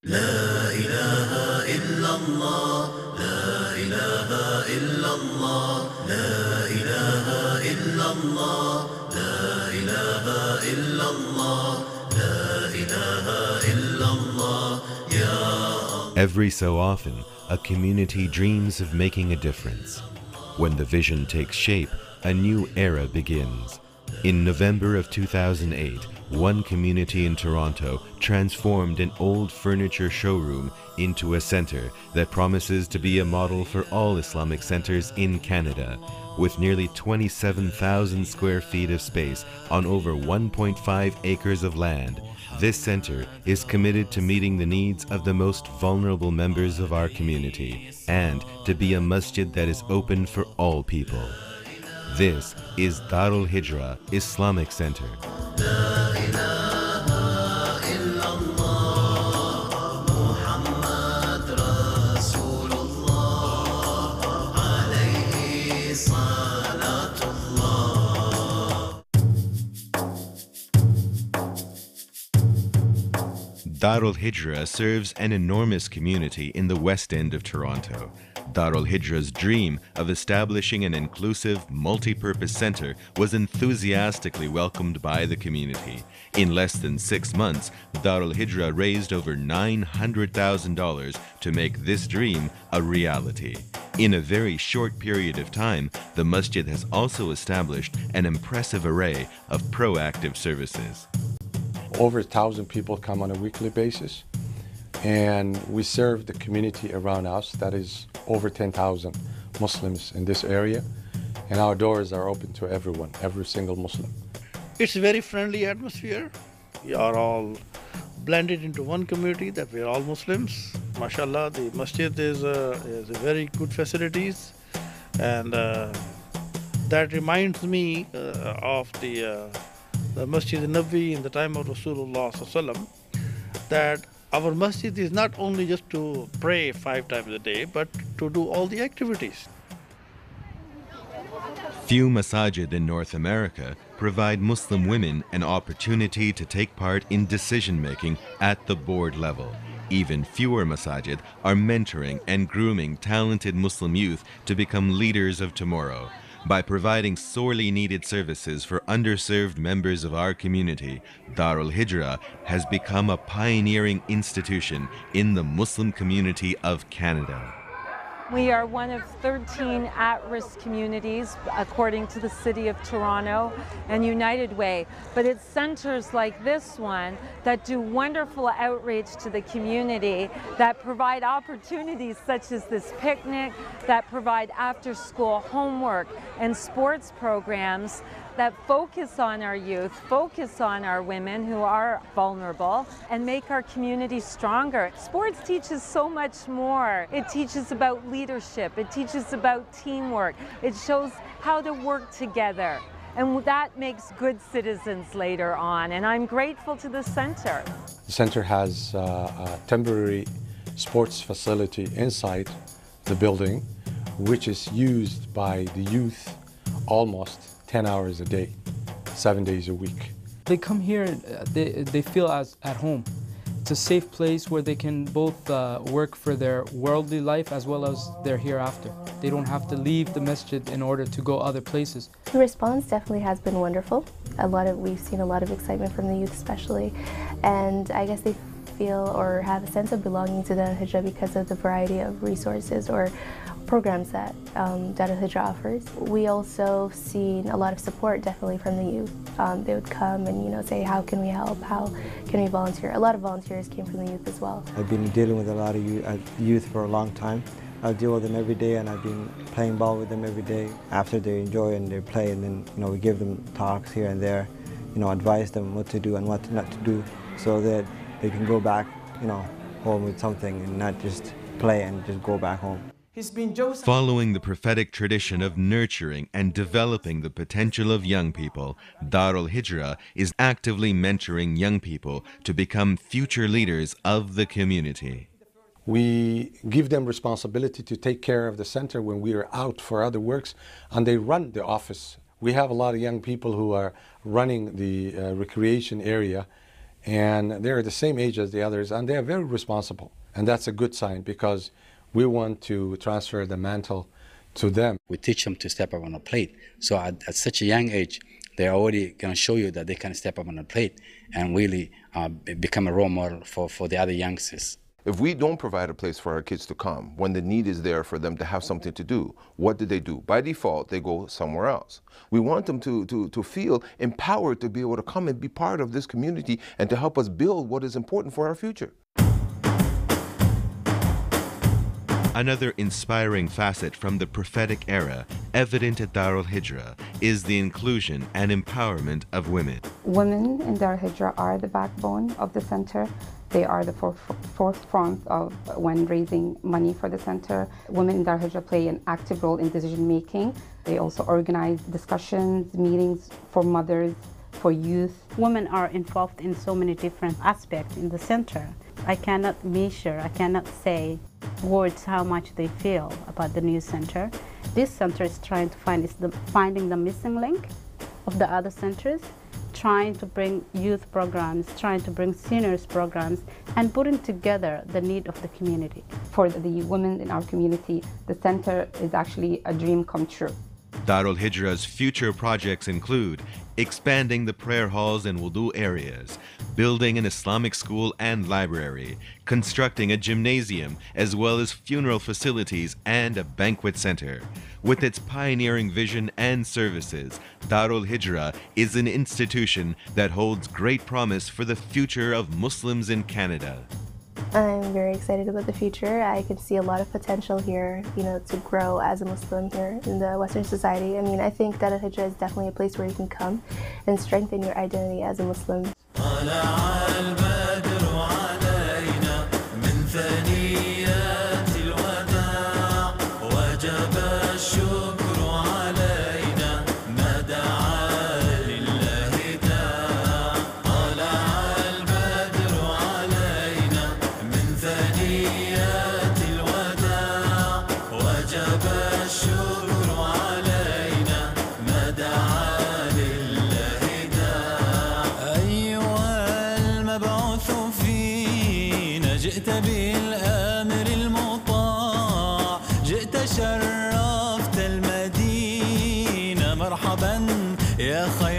لا إله إلا الله لا إله إلا الله لا إله إلا الله لا إله إلا الله لا إله إلا الله يا Every so often, a community dreams of making a difference. When the vision takes shape, a new era begins. In November of 2008, one community in Toronto transformed an old furniture showroom into a center that promises to be a model for all Islamic centers in Canada. With nearly 27,000 square feet of space on over 1.5 acres of land, this center is committed to meeting the needs of the most vulnerable members of our community and to be a masjid that is open for all people. This is Darul Hijra Islamic Center. Darul Hijra serves an enormous community in the West End of Toronto. Darul Hijra's dream of establishing an inclusive, multi-purpose center was enthusiastically welcomed by the community. In less than 6 months, Darul Hijra raised over $900,000 to make this dream a reality. In a very short period of time, the masjid has also established an impressive array of proactive services. Over 1,000 people come on a weekly basis, and we serve the community around us. That is over 10,000 Muslims in this area, and our doors are open to everyone, every single Muslim. It's a very friendly atmosphere. We are all blended into one community, that we are all Muslims. MashaAllah, the masjid is a very good facilities, and that reminds me of the Masjid Nabi in the time of Rasulullah Sallallahu, that our masjid is not only just to pray 5 times a day, but to do all the activities. Few masajid in North America provide Muslim women an opportunity to take part in decision-making at the board level. Even fewer masajid are mentoring and grooming talented Muslim youth to become leaders of tomorrow. By providing sorely needed services for underserved members of our community, Darul Hijra has become a pioneering institution in the Muslim community of Canada. We are one of 13 at-risk communities, according to the City of Toronto and United Way. But it's centers like this one that do wonderful outreach to the community, that provide opportunities such as this picnic, that provide after-school homework and sports programs, that focus on our youth, focus on our women who are vulnerable, and make our community stronger. Sports teaches so much more. It teaches about leadership, it teaches about teamwork, it shows how to work together, and that makes good citizens later on, and I'm grateful to the center. The center has a temporary sports facility inside the building, which is used by the youth almost 10 hours a day, 7 days a week. They come here, they feel as at home. It's a safe place where they can both work for their worldly life as well as their hereafter. They don't have to leave the masjid in order to go other places. The response definitely has been wonderful. We've seen a lot of excitement from the youth especially, and I guess they feel or have a sense of belonging to Darul Hijra because of the variety of resources or programs that Darul Hijra offers. We also seen a lot of support definitely from the youth. They would come and say, how can we help, how can we volunteer? A lot of volunteers came from the youth as well. I've been dealing with a lot of youth for a long time. I deal with them every day, and I've been playing ball with them every day. After they enjoy and they play, and then we give them talks here and there, advise them what to do and what not to do, so that they can go back, home with something and not just play and just go back home. Following the prophetic tradition of nurturing and developing the potential of young people, Darul Hijra is actively mentoring young people to become future leaders of the community. We give them responsibility to take care of the center when we are out for other works, and they run the office. We have a lot of young people who are running the recreation area, And they're the same age as the others, and they're very responsible. And that's a good sign, because we want to transfer the mantle to them. We teach them to step up on a plate. So at such a young age, they're already going to show you that they can step up on a plate and really become a role model for the other youngsters. If we don't provide a place for our kids to come, when the need is there for them to have something to do, what do? By default, they go somewhere else. We want them to feel empowered to be able to come and be part of this community and to help us build what is important for our future. Another inspiring facet from the prophetic era evident at Darul Hijra is the inclusion and empowerment of women. Women in Darul Hijra are the backbone of the center. They are the forefront of when raising money for the center. Women in Darul Hijra play an active role in decision making. They also organize discussions, meetings for mothers, for youth. Women are involved in so many different aspects in the center. I cannot measure, I cannot say words how much they feel about the new center. This center is trying to finding the missing link of the other centers, trying to bring youth programs, trying to bring seniors programs, and putting together the need of the community. For the women in our community, the center is actually a dream come true. Darul Hijra's future projects include expanding the prayer halls and wudu areas, building an Islamic school and library, constructing a gymnasium, as well as funeral facilities and a banquet center. With its pioneering vision and services, Darul Hijra is an institution that holds great promise for the future of Muslims in Canada. I'm very excited about the future. I can see a lot of potential here, to grow as a Muslim here in the Western society. I mean, I think that Darul Hijra is definitely a place where you can come and strengthen your identity as a Muslim. جئت بالأمر المطاع، جئت شرفت المدينة، مرحبا يا خير